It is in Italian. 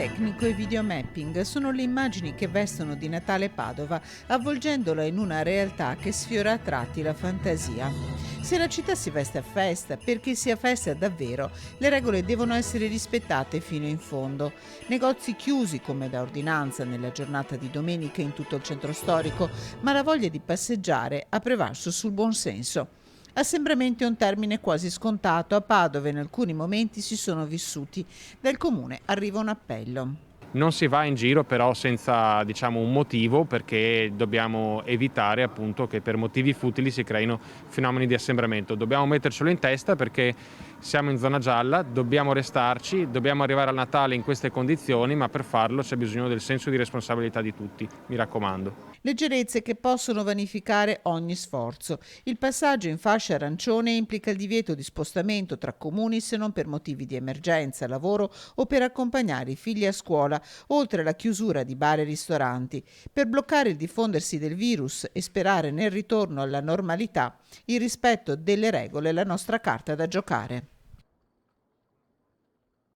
tecnico e videomapping sono le immagini che vestono di Natale Padova, avvolgendola in una realtà che sfiora a tratti la fantasia. Se la città si veste a festa, perché sia festa davvero, le regole devono essere rispettate fino in fondo. Negozi chiusi come da ordinanza nella giornata di domenica in tutto il centro storico, ma la voglia di passeggiare ha prevalso sul buonsenso. Assembramento è un termine quasi scontato a Padova e in alcuni momenti si sono vissuti. Dal comune arriva un appello. Non si va in giro però senza un motivo, perché dobbiamo evitare appunto che per motivi futili si creino fenomeni di assembramento. Dobbiamo mettercelo in testa perché siamo in zona gialla, dobbiamo restarci, dobbiamo arrivare al Natale in queste condizioni, ma per farlo c'è bisogno del senso di responsabilità di tutti, mi raccomando. Leggerezze che possono vanificare ogni sforzo. Il passaggio in fascia arancione implica il divieto di spostamento tra comuni se non per motivi di emergenza, lavoro o per accompagnare i figli a scuola, oltre alla chiusura di bar e ristoranti. Per bloccare il diffondersi del virus e sperare nel ritorno alla normalità, il rispetto delle regole è la nostra carta da giocare.